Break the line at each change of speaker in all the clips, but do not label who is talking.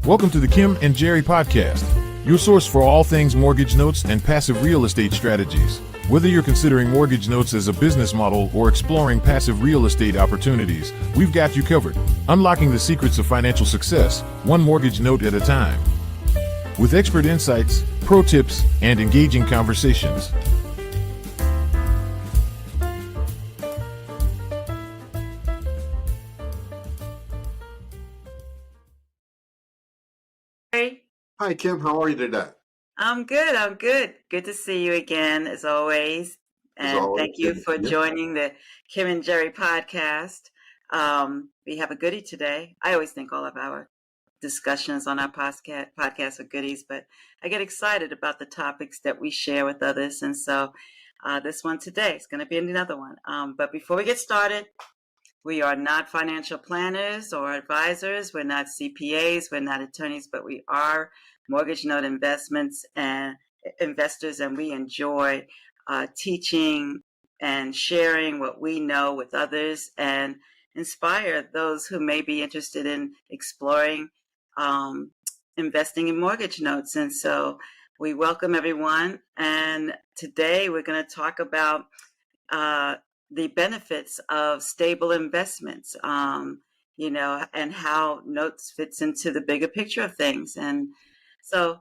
Welcome to the Kim and Jerry podcast, your source for all things mortgage notes and passive real estate strategies. Whether you're considering mortgage notes as a business model or exploring passive real estate opportunities, we've got you covered. Unlocking the secrets of financial success, one mortgage note at a time. With expert insights, pro tips, and engaging conversations.
Hey,
Hi, Kim. How are you today?
I'm good. I'm good. Good to see you again, as always.
As
And
always,
thank you
good to
for
see you.
joining the Kim and Jerry podcast. We have a goodie today. I always think all of our discussions on our podcasts are goodies, but I get excited about the topics that we share with others. And so this one today is going to be another one. But before we get started, we are not financial planners or advisors. We're not CPAs. We're not attorneys, but we are mortgage note investments and investors, and we enjoy teaching and sharing what we know with others and inspire those who may be interested in exploring investing in mortgage notes. And so we welcome everyone. And today we're going to talk about the benefits of stable investments, and how notes fits into the bigger picture of things. And so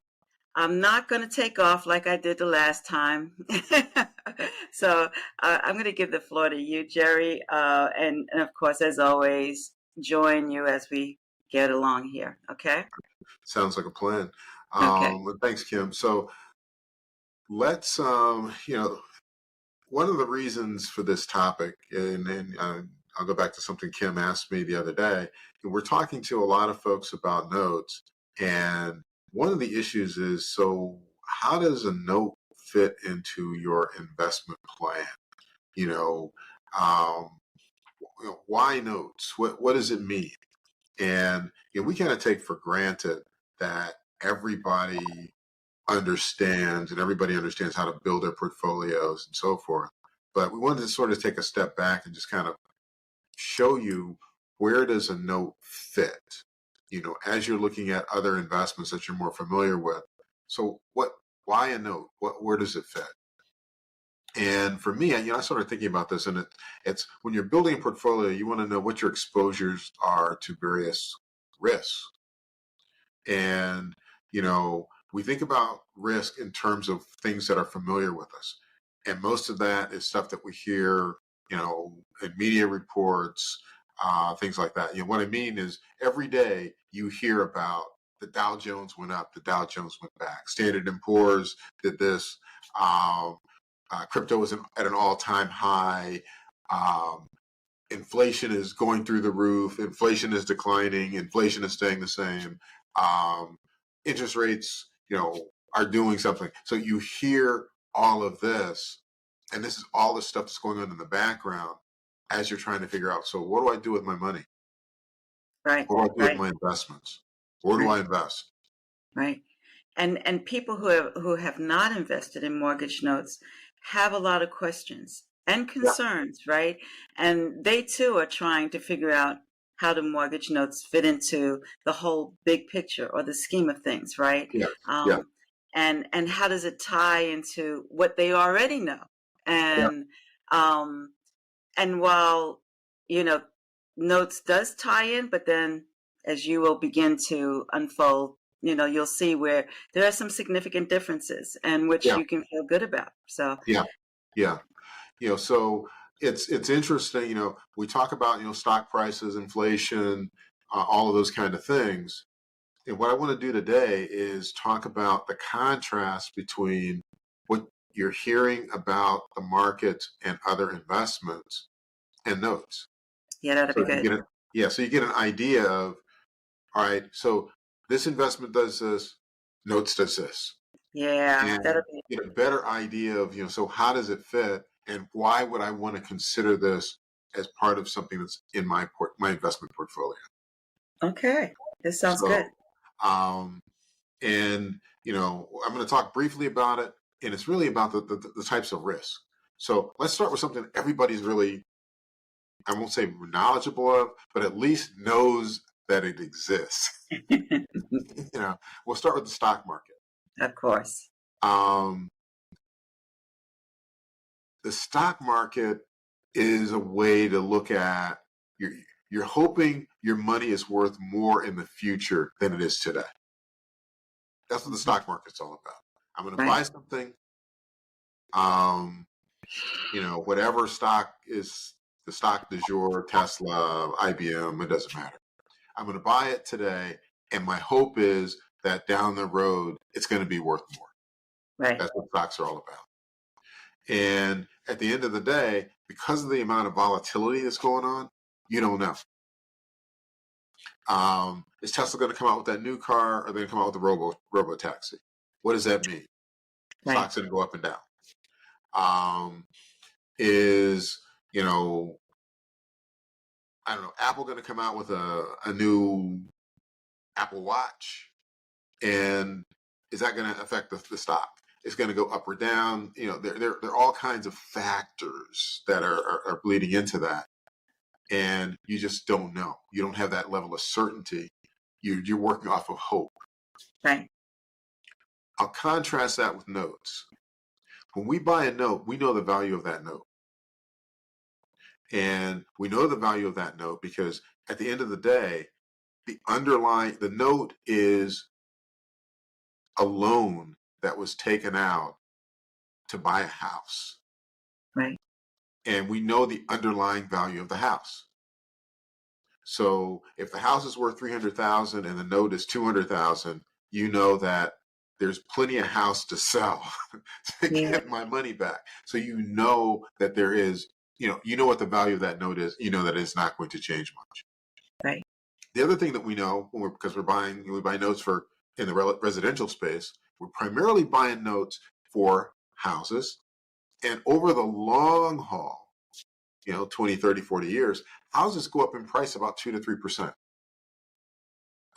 I'm not going to take off like I did the last time. So I'm going to give the floor to you, Jerry. And of course, as always, join you as we get along here. Okay?
Sounds like a plan.
Okay.
Thanks, Kim. So let's, one of the reasons for this topic, and I'll go back to something Kim asked me the other day. We're talking to a lot of folks about notes, and one of the issues is, so how does a note fit into your investment plan? You know, why notes? What does it mean? And we kind of take for granted that everybody understands how to build their portfolios and so forth. But we wanted to sort of take a step back and just kind of show you, where does a note fit, as you're looking at other investments that you're more familiar with. So why a note? Where does it fit? And for me, I started thinking about this, and it's when you're building a portfolio, you want to know what your exposures are to various risks. And, we think about risk in terms of things that are familiar with us. And most of that is stuff that we hear, in media reports, things like that. What I mean is, every day you hear about the Dow Jones went up, the Dow Jones went back. Standard & Poor's did this. Crypto was at an all-time high. Inflation is going through the roof. Inflation is declining. Inflation is staying the same. Interest rates, are doing something. So you hear all of this, and this is all the stuff that's going on in the background as you're trying to figure out, so what do I do with my money?
Right.
What do I do
Right.
with my investments? Where do I invest?
Right. And people who have not invested in mortgage notes have a lot of questions and
Yeah,
concerns, right? And they too are trying to figure out how the mortgage notes fit into the whole big picture or the scheme of things, right?
yeah, yeah,
Um, and how does it tie into what they already know?
yeah,
Um, and while, you know, notes does tie in, but then as you will begin to unfold, you'll see where there are some significant differences and which
yeah,
you can feel good about. So,
yeah, yeah. So it's interesting. We talk about stock prices, inflation, all of those kind of things. And what I want to do today is talk about the contrast between what you're hearing about the market and other investments and notes.
yeah, that'll be
So
good.
so you get an idea of, all right, so this investment does this, notes does this.
Yeah,
And
that'll be
get a better idea of, so how does it fit, and why would I want to consider this as part of something that's in my investment portfolio?
okay. This sounds good.
So, um, and I'm going to talk briefly about it, and it's really about the types of risk. So let's start with something everybody's really, I won't say knowledgeable of, but at least knows that it exists. we'll start with the stock market.
Of course.
Um, the stock market is a way to look at you're hoping your money is worth more in the future than it is today. That's what the stock market's all about. I'm going to buy
Right.
something, whatever stock is the stock du jour, Tesla, IBM, it doesn't matter. I'm going to buy it today, and my hope is that down the road, it's going to be worth more.
Right.
That's what stocks are all about. And at the end of the day, because of the amount of volatility that's going on, you don't know. Is Tesla going to come out with that new car, or are they going to come out with the robo taxi? What does that mean?
Right.
Stocks going to go up and down. Is I don't know, Apple going to come out with a new Apple Watch, and is that going to affect the stock? It's going to go up or down. There are all kinds of factors that are bleeding into that, and you just don't know. You don't have that level of certainty. You're working off of hope.
Right.
I'll contrast that with notes. When we buy a note, we know the value of that note. And we know the value of that note because at the end of the day, the note is a loan that was taken out to buy a house.
Right.
And we know the underlying value of the house. So if the house is worth $300,000 and the note is $200,000, you know that there's plenty of house to sell to get my money back. So you know that there is, you know what the value of that note is. You know that it's not going to change much.
Right.
The other thing that we know, because we buy notes in the residential space, we're primarily buying notes for houses. And over the long haul, 20, 30, 40 years, houses go up in price about 2 to 3%.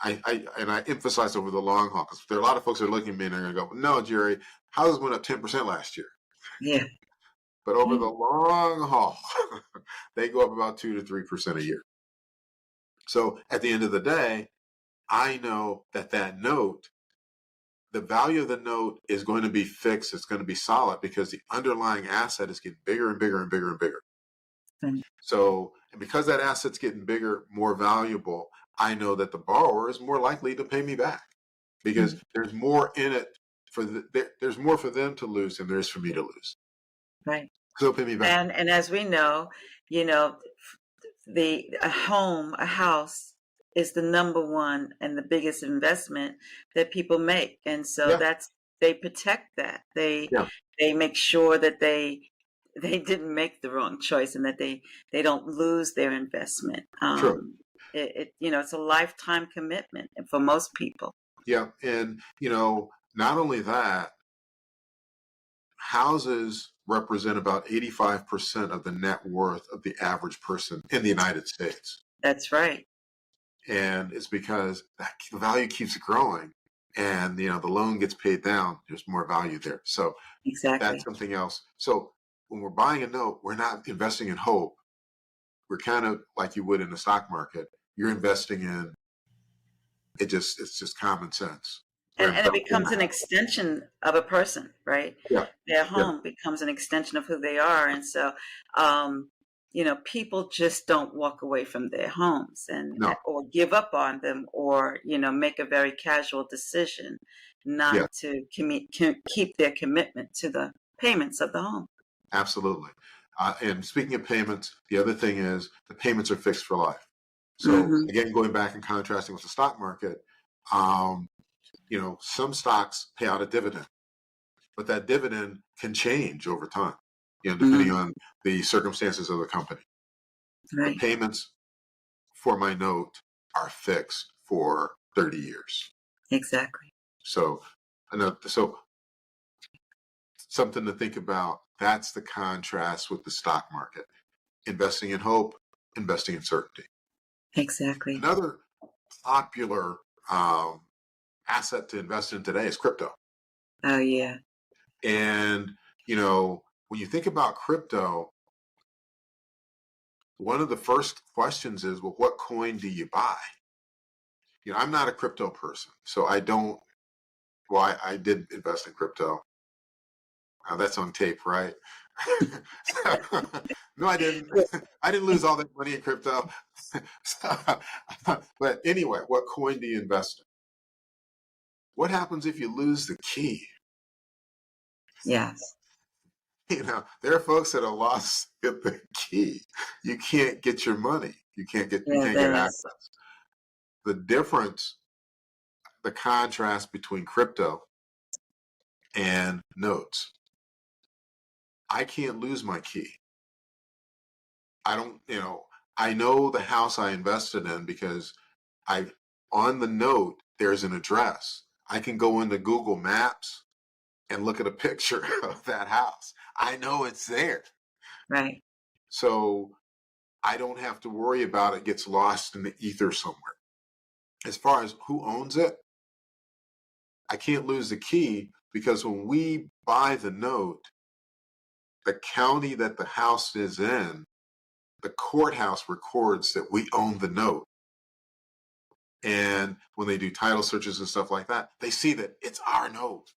I emphasize over the long haul because there are a lot of folks that are looking at me and they're going to go, no, Jerry, houses went up 10% last year.
Yeah.
But over the long haul, they go up about 2 to 3% a year. So at the end of the day, I know that note, the value of the note is going to be fixed. It's going to be solid because the underlying asset is getting bigger and bigger and bigger and bigger.
Right.
So, and because that asset's getting bigger, more valuable, I know that the borrower is more likely to pay me back because there's more in it there's more for them to lose than there is for me to lose.
Right.
So pay me back.
And as we know, a house is the number one and the biggest investment that people make. And so they protect that. They make sure that they didn't make the wrong choice and that they don't lose their investment.
True.
It's a lifetime commitment for most people.
Yeah. And, not only that, houses represent about 85% of the net worth of the average person in the United States.
That's right.
And it's because the value keeps growing and, the loan gets paid down. There's more value there. So
exactly.
That's something else. So when we're buying a note, we're not investing in hope. We're kind of like you would in the stock market. You're investing in it's just common sense.
And it becomes an extension of a person, right?
Yeah.
Their home becomes an extension of who they are. And so, people just don't walk away from their homes or give up on them or, make a very casual decision not to keep their commitment to the payments of the home.
Absolutely. And speaking of payments, the other thing is the payments are fixed for life. So again, going back and contrasting with the stock market, some stocks pay out a dividend, but that dividend can change over time, depending on the circumstances of the company.
Right.
The payments for my note are fixed for 30 years.
Exactly.
So something to think about. That's the contrast with the stock market. Investing in hope, investing in certainty.
Exactly.
Another popular asset to invest in today is crypto.
Oh, yeah.
And, when you think about crypto, one of the first questions is, well, what coin do you buy? I'm not a crypto person, so I don't. Well, I did invest in crypto. That's on tape, right? No, I didn't. I didn't lose all that money in crypto. But anyway, what coin do you invest in? What happens if you lose the key?
Yes.
There are folks that are lost at the key. You can't get your money. You
Yeah,
can't get
that is.
access. The difference, the contrast between crypto and notes. I can't lose my key. I don't, I know the house I invested in because on the note, there's an address. I can go into Google Maps and look at a picture of that house. I know it's there.
Right.
So I don't have to worry about it gets lost in the ether somewhere. As far as who owns it, I can't lose the key because when we buy the note, the county that the house is in, the courthouse records that we own the note. And when they do title searches and stuff like that, they see that it's our note.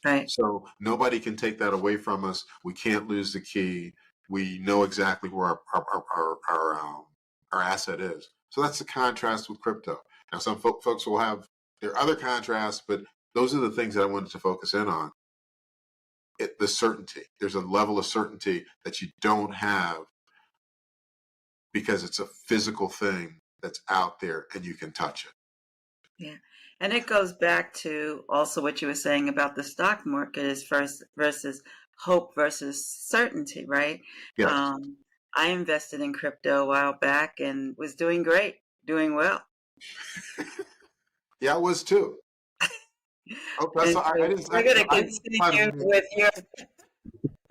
Right.
So nobody can take that away from us. We can't lose the key. We know exactly where our asset is. So that's the contrast with crypto. Now, some folks will have their other contrasts, but those are the things that I wanted to focus in on. The certainty. There's a level of certainty that you don't have because it's a physical thing that's out there and you can touch it.
Yeah. And it goes back to also what you were saying about the stock market is first versus hope versus certainty, right?
Yes.
I invested in crypto a while back and was doing great, doing well.
Yeah, I was too. Oh, that's
And
I
so
didn't.
we're going to
I didn't find
continue
it.
with your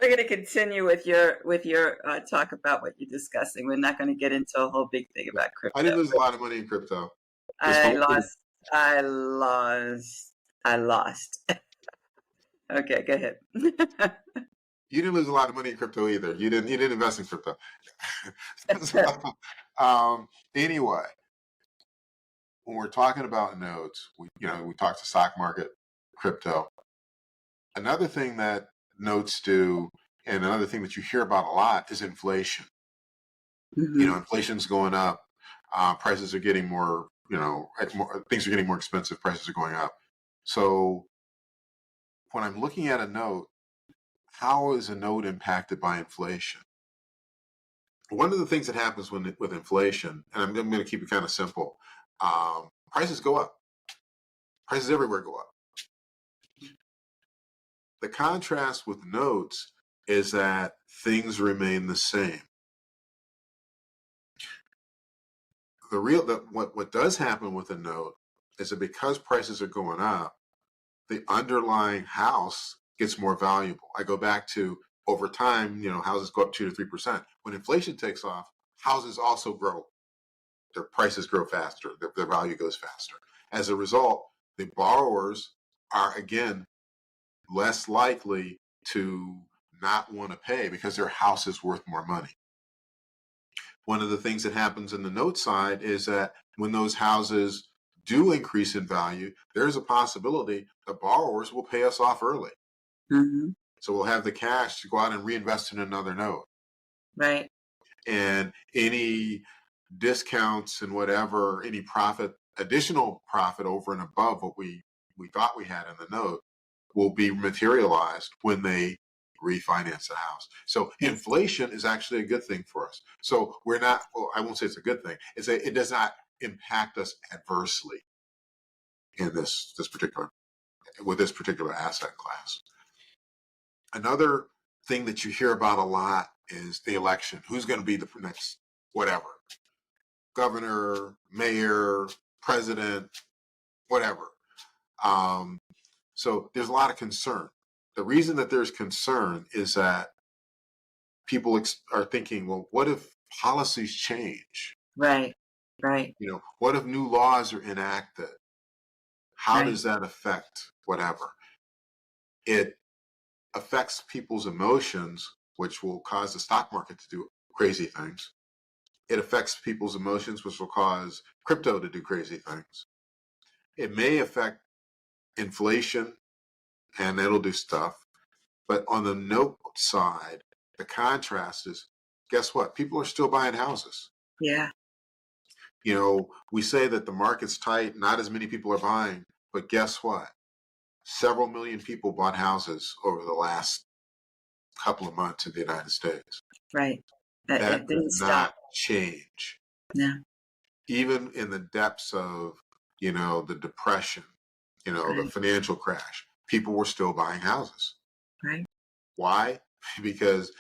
we're going to continue with your talk about what you're discussing. We're not going to get into a whole big thing about
I
crypto.
didn't lose a lot of money in crypto. Just
I
hopefully.
lost. I lost. I lost. Okay, go ahead.
You didn't lose a lot of money in crypto either. You didn't invest in crypto. So, anyway, when we're talking about nodes, we talk to stock market, crypto. Another thing that notes do, and another thing that you hear about a lot is inflation.
Mhm.
Inflation's going up. Prices are getting more. Things are getting more expensive. Prices are going up. So when I'm looking at a note, how is a note impacted by inflation? One of the things that happens with inflation, and I'm going to keep it kind of simple, prices go up. Prices everywhere go up. The contrast with notes is that things remain the same. What does happen with a note is that because prices are going up, the underlying house gets more valuable. I go back to over time, houses go up 2 to 3%. When inflation takes off, houses also grow. Their prices grow faster. Their value goes faster. As a result, the borrowers are again less likely to not want to pay because their house is worth more money. One of the things that happens in the note side is that when those houses do increase in value, there's a possibility the borrowers will pay us off early.
Mhm.
So we'll have the cash to go out and reinvest in another note.
Right.
And any discounts and whatever, any additional profit over and above what we thought we had in the note will be materialized when they refinance the house. So inflation is actually a good thing for us. So we're not, well, I won't say it's a good thing. It does not impact us adversely in this particular asset class. Another thing that you hear about a lot is the election. Who's going to be the next whatever? Governor, mayor, president, whatever. So there's a lot of concern. The reason that there's concern is that people are thinking, well, what if policies change?
Right. Right.
What if new laws are enacted? How
Right.
does that affect whatever? It affects people's emotions, which will cause the stock market to do crazy things. it affects people's emotions, which will cause crypto to do crazy things. It may affect inflation, and it'll do stuff. But on the note side, the contrast is, guess what? People are still buying houses.
Yeah.
We say that the market's tight, not as many people are buying, but guess what? Several million people bought houses over the last couple of months in the United States.
Right.
That
It
does
didn't
not
stop.
change.
No.
Even in the depths of, the depression, the
Right.
financial crash, people were still buying houses.
Right.
Why? Because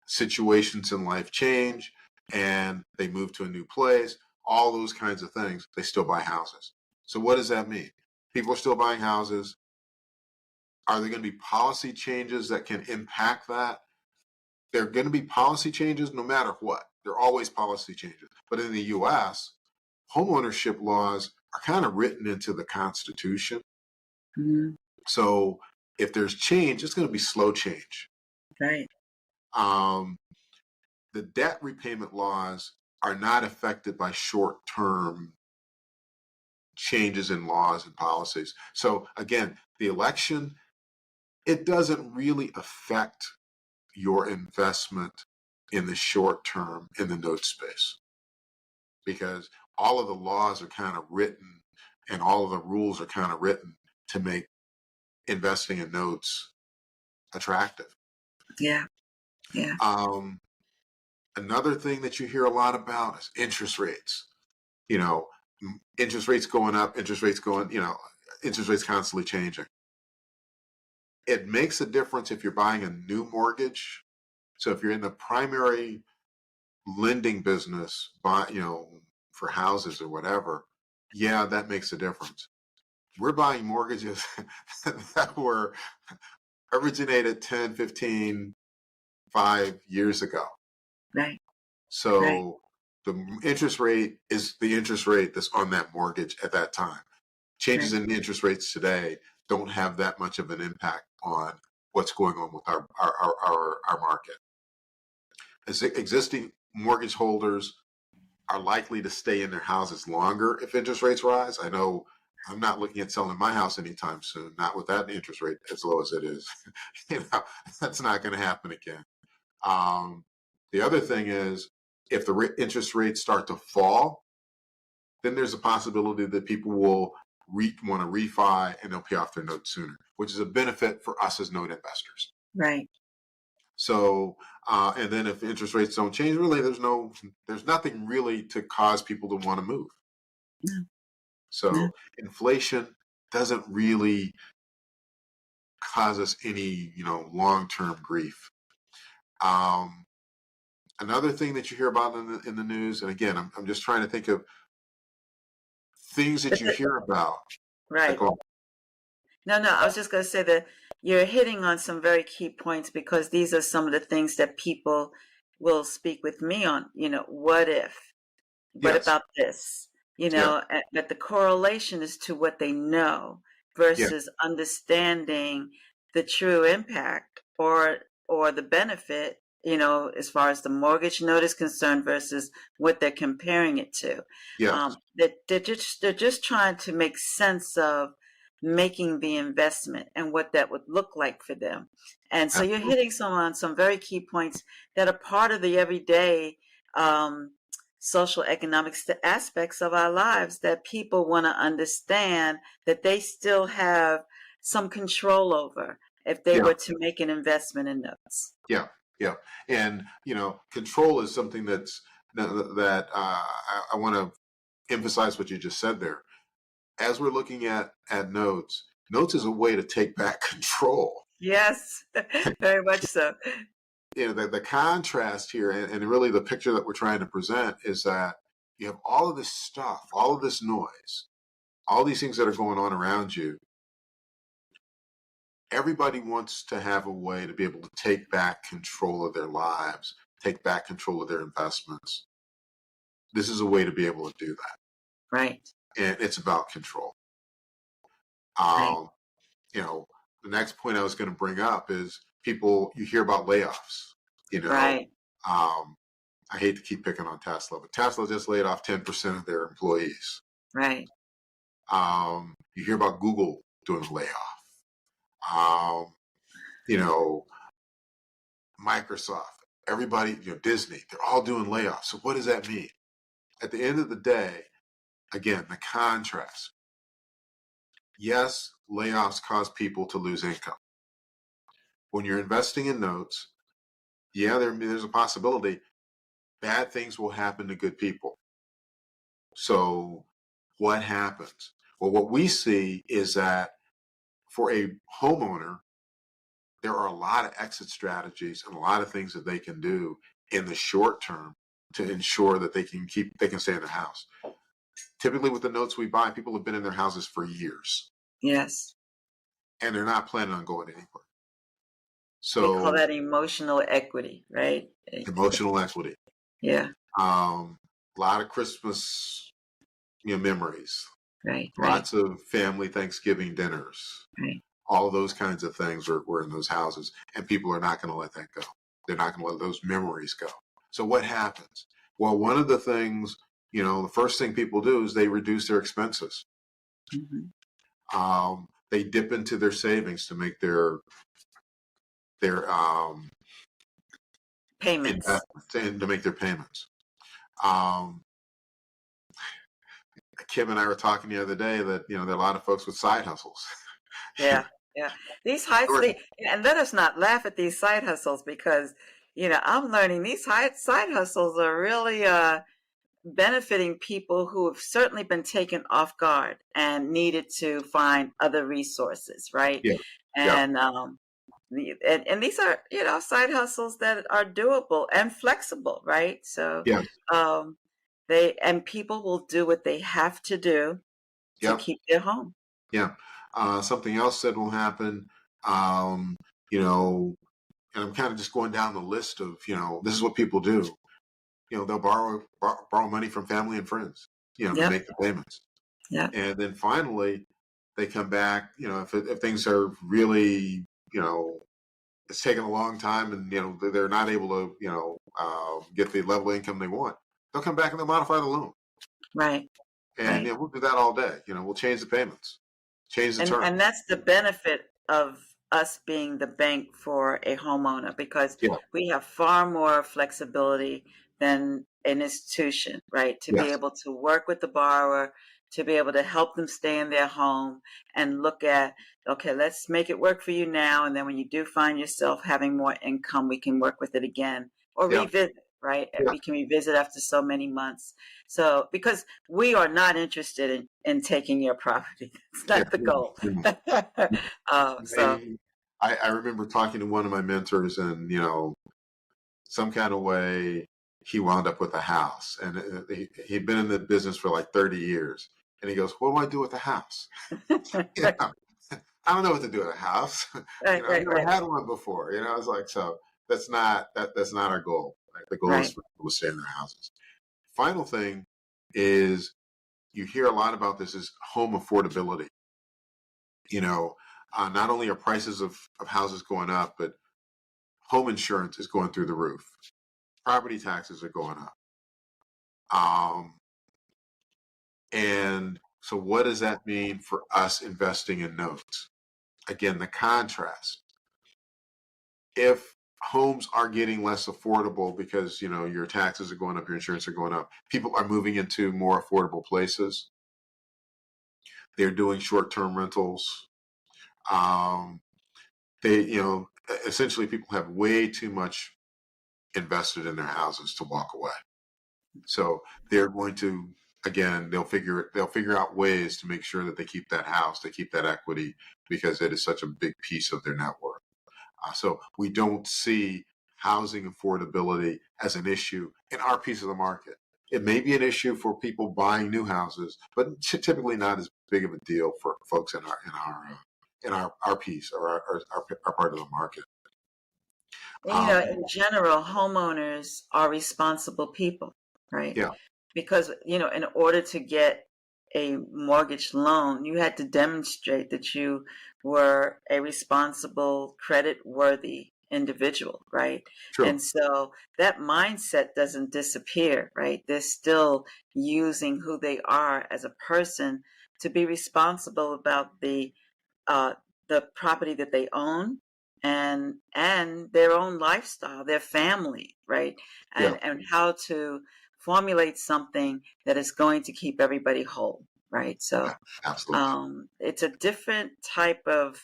situations in life change and they move to a new place, all those kinds of things, they still buy houses. So what does that mean? People are still buying houses. Are there going to be policy changes that can impact that? There are going to be policy changes no matter what. There are always policy changes. But in the US, homeownership laws are kind of written into the Constitution.
Mm-hmm.
So if there's change, it's going to be slow change.
Right.
The debt repayment laws are not affected by short-term changes in laws and policies. So again, the election, it doesn't really affect your investment in the short term in the note space, because all of the laws are kind of written and all of the rules are kind of written to make investing in notes attractive.
Yeah. Yeah.
Another thing that you hear a lot about is interest rates. Interest rates going up, interest rates constantly changing. It makes a difference if you're buying a new mortgage. So if you're in the primary lending business, for houses or whatever, yeah, that makes a difference. We're buying mortgages that were originated 10, 15, 5 years ago.
Right. Right.
So the interest rate is the interest rate that's on that mortgage at that time. Changes
Right.
in interest rates today don't have that much of an impact on what's going on with our market. As existing mortgage holders are likely to stay in their houses longer if interest rates rise. I know I'm not looking at selling my house anytime soon, not with that interest rate as low as it is. That's not going to happen again. The other thing is, if the interest rates start to fall, then there's a possibility that people will want to refi and they'll pay off their note sooner, which is a benefit for us as note investors.
Right.
So, and then if interest rates don't change, really, there's nothing really to cause people to want to move.
No. No.
So inflation doesn't really cause us any, long-term grief. Another thing that you hear about in the news, and again, I'm just trying to think of things that you hear about.
Right. No, I was just going to say that you're hitting on some very key points, because these are some of the things that people will speak with me on. What if? What
Yes.
about this?
Yeah.
That the correlation is to what they know
Yeah.
versus understanding the true impact or the benefit, as far as the mortgage note is concerned versus what they're comparing it to.
Yes.
That they're just trying to make sense of making the investment and what that would look like for them. And so you're hitting on some very key points that are part of the everyday social economic aspects of our lives, that people want to understand that they still have some control over if they
Yeah.
were to make an investment in notes.
Yeah. Yeah. And, control is something that I want to emphasize what you just said there. As we're looking at notes is a way to take back control.
Yes, very much so.
The contrast here, and really the picture that we're trying to present, is that you have all of this stuff, all of this noise, all these things that are going on around you. Everybody wants to have a way to be able to take back control of their lives, take back control of their investments. This is a way to be able to do that.
Right.
And it's about control.
Right.
The next point I was going to bring up is you hear about layoffs,
Right.
I hate to keep picking on Tesla, but Tesla just laid off 10% of their employees.
Right.
You hear about Google doing a layoff. You know, Microsoft, everybody, Disney, they're all doing layoffs. So what does that mean? At the end of the day, again, the contrast. Yes, layoffs cause people to lose income. When you're investing in notes, yeah, there's a possibility bad things will happen to good people. So what happens? Well, what we see is that for a homeowner, there are a lot of exit strategies and a lot of things that they can do in the short term to ensure that they can stay in their house. Typically with the notes we buy, people have been in their houses for years.
Yes.
And they're not planning on going anywhere.
We call
So
that emotional equity, right?
emotional equity.
Yeah.
A lot of Christmas memories.
Right.
Lots of family Thanksgiving dinners.
Right.
All those kinds of things were in those houses. And people are not going to let that go. They're not going to let those memories go. So what happens? Well, one of the things, the first thing people do is they reduce their expenses.
Mm-hmm.
They dip into their savings to make their
Payments.
And to make their payments. Kim and I were talking the other day that there are a lot of folks with side hustles.
Yeah, yeah. These and let us not laugh at these side hustles because I'm learning these side hustles are really benefiting people who have certainly been taken off guard and needed to find other resources, right?
Yeah.
And and these are side hustles that are doable and flexible, right? So
Yeah.
People will do what they have to do to keep their home.
Yeah. Something else that will happen, and I'm kind of just going down the list of, this is what people do. They'll borrow money from family and friends, to make the payments.
Yeah.
And then finally, they come back, if things are really, it's taken a long time and, they're not able to, get the level of income they want, they'll come back and they'll modify the loan.
Right.
And
right.
we'll do that all day. We'll change the payments, change the terms.
And that's the benefit of us being the bank for a homeowner because we have far more flexibility than an institution, right? To be able to work with the borrower, to be able to help them stay in their home and look at, okay, let's make it work for you now. And then when you do find yourself having more income, we can work with it again or revisit, right? We can revisit after so many months. So, because we are not interested in taking your property. It's not the goal.
I remember talking to one of my mentors and, some kind of way he wound up with a house and he'd been in the business for like 30 years. And he goes, what do I do with the house? I don't know what to do with a house. I've never had one before. I was like, so that's not our goal. Right? The goal is for people to stay in their houses. Final thing is you hear a lot about this is home affordability. Not only are prices of houses going up, but home insurance is going through the roof. Property taxes are going up. And so what does that mean for us investing in notes? Again, the contrast. If homes are getting less affordable because, your taxes are going up, your insurance are going up, people are moving into more affordable places. They're doing short-term rentals. Essentially people have way too much invested in their houses to walk away. So they're going to, again, they'll figure out ways to make sure that they keep that house, they keep that equity because it is such a big piece of their net worth. So we don't see housing affordability as an issue in our piece of the market. It may be an issue for people buying new houses, but typically not as big of a deal for folks in our piece or our part of the market.
In general, homeowners are responsible people, right?
Yeah.
Because, in order to get a mortgage loan, you had to demonstrate that you were a responsible, credit-worthy individual, right?
True.
And so that mindset doesn't disappear, right? They're still using who they are as a person to be responsible about uh, the property that they own and their own lifestyle, their family, right?
Yeah,
And how to formulate something that is going to keep everybody whole, right? So
absolutely.
it's a different type of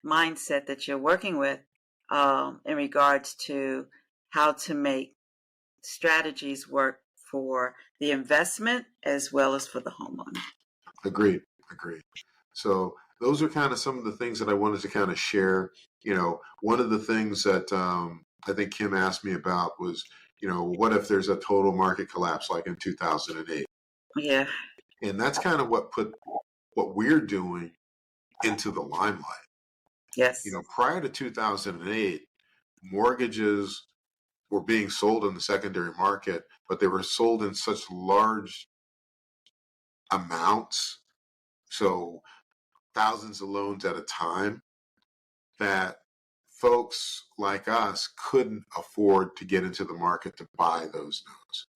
mindset that you're working with in regards to how to make strategies work for the investment as well as for the homeowner.
Agreed. Agreed. So those are kind of some of the things that I wanted to kind of share. One of the things that I think Kim asked me about was, what if there's a total market collapse like in 2008?
Yeah.
And that's kind of what put what we're doing into the limelight.
Yes.
Prior to 2008, mortgages were being sold in the secondary market, but they were sold in such large amounts, so thousands of loans at a time, that folks like us couldn't afford to get into the market to buy those notes.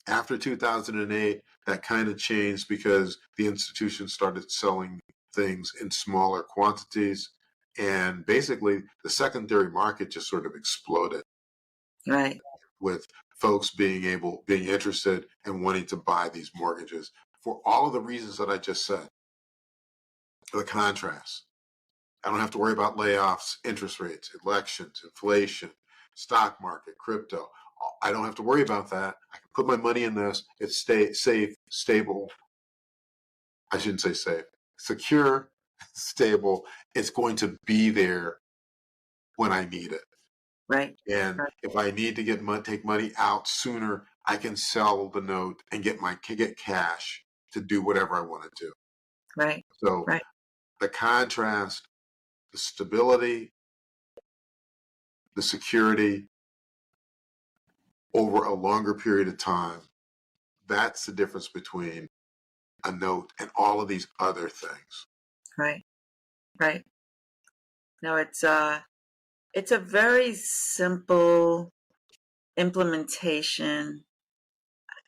After 2008, that kind of changed because the institutions started selling things in smaller quantities. And basically, the secondary market just sort of exploded
Right.
with folks being interested and wanting to buy these mortgages for all of the reasons that I just said. The contrast. I don't have to worry about layoffs, interest rates, elections, inflation, stock market, crypto. I don't have to worry about that. I can put my money in this. It's safe, stable. I shouldn't say safe. Secure, stable. It's going to be there when I need it.
Right.
And
Right.
if I need to take money out sooner, I can sell the note and get cash to do whatever I want to do.
Right.
So
Right.
the contrast, the stability, the security over a longer period of time, that's the difference between a note and all of these other things.
Right. Right. No, it's a very simple implementation,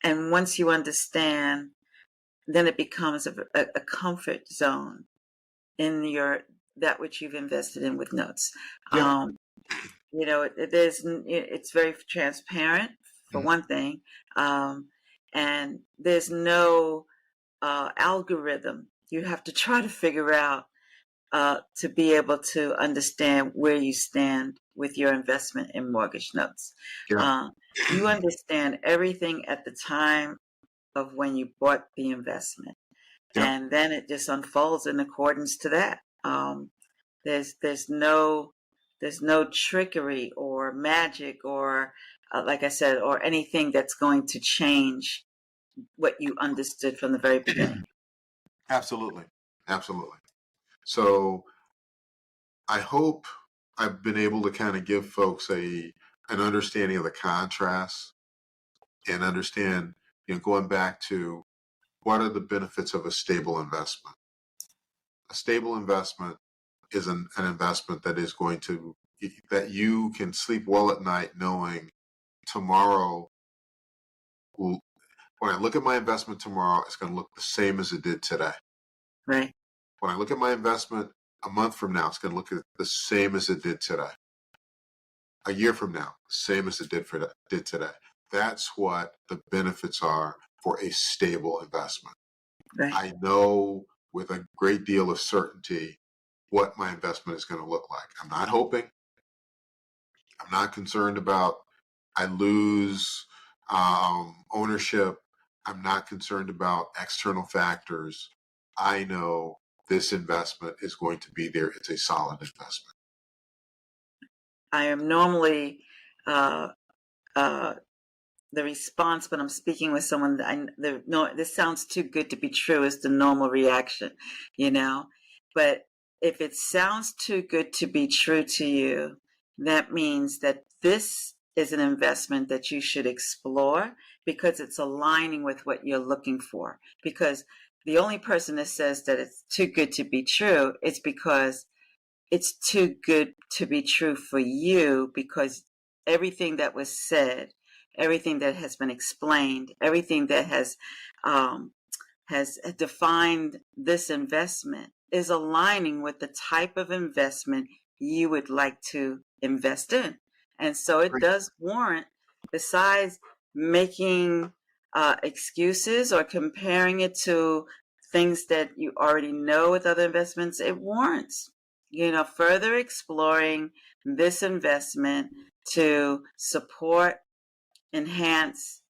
and once you understand, then it becomes a comfort zone in your that which you've invested in with notes.
Yeah.
Um, it's very transparent for
Mhm.
one thing, um, and there's no algorithm. You have to try to figure out to be able to understand where you stand with your investment in mortgage notes.
Yeah.
Uh, you understand everything at the time of when you bought the investment,
Yeah.
and then it just unfolds in accordance to that. There's there's no there's no trickery or magic or like I said, or anything that's going to change what you understood from the very beginning.
Absolutely. Absolutely. So I hope I've been able to kind of give folks an understanding of the contrast and understand, going back to what are the benefits of a stable investment. A stable investment is an investment that is going to, that you can sleep well at night knowing tomorrow will, when I look at my investment tomorrow, it's going to look the same as it did today.
Right.
When I look at my investment a month from now, it's going to look the same as it did today. A year from now, same as it did today. That's what the benefits are for a stable investment.
Right.
I know with a great deal of certainty what my investment is going to look like. I'm not hoping. I'm not concerned about I lose ownership. I'm not concerned about external factors. I know this investment is going to be there. It's a solid investment.
I am normally uh, uh, the response when I'm speaking with someone. No, this sounds too good to be true. Is the normal reaction, you know. But if it sounds too good to be true to you, that means that this is an investment that you should explore because it's aligning with what you're looking for. Because the only person that says that it's too good to be true, it's because it's too good to be true for you, because everything that was said, everything that has been explained, everything that has defined this investment is aligning with the type of investment you would like to invest in. And so it does warrant, besides making excuses or comparing it to things that you already know with other investments, it warrants, further exploring this investment to support, enhance,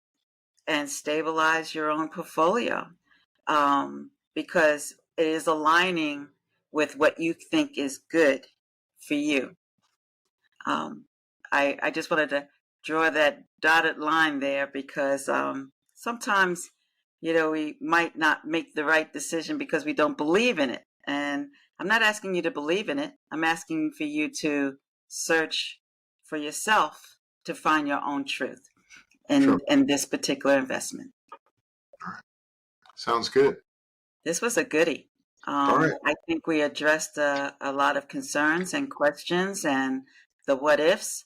and stabilize your own portfolio, because it is aligning with what you think is good for you. I just wanted to draw that dotted line there, because sometimes, we might not make the right decision because we don't believe in it. And I'm not asking you to believe in it. I'm asking for you to search for yourself to find your own truth in this particular investment.
All right. Sounds good.
This was a goodie.
All right.
I think we addressed a lot of concerns and questions and the what ifs.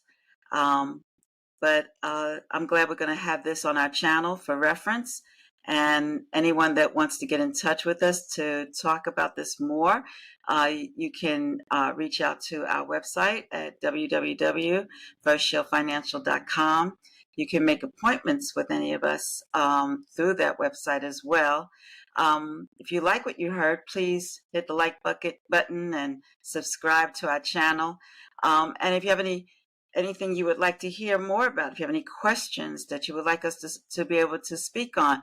But I'm glad we're going to have this on our channel for reference. And anyone that wants to get in touch with us to talk about this more, you can reach out to our website at www.firstshieldfinancial.com. You can make appointments with any of us through that website as well. If you like what you heard, please hit the like button and subscribe to our channel. And if you have anything you would like to hear more about, if you have any questions that you would like us to be able to speak on,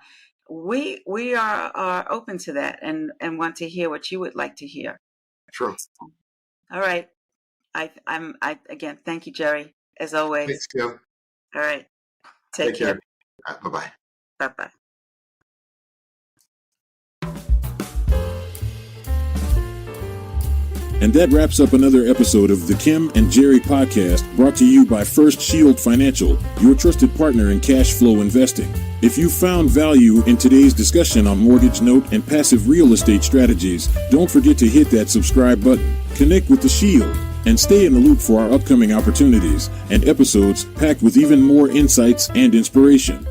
we are open to that and want to hear what you would like to hear.
Sure.
All right. I again, thank you, Jerry, as always.
Thanks, Kim.
All right. Take care.
Bye-bye.
Bye-bye.
And that wraps up another episode of the Kim and Jerry podcast, brought to you by First Shield Financial, your trusted partner in cash flow investing. If you found value in today's discussion on mortgage note and passive real estate strategies, don't forget to hit that subscribe button, connect with the Shield, and stay in the loop for our upcoming opportunities and episodes packed with even more insights and inspiration.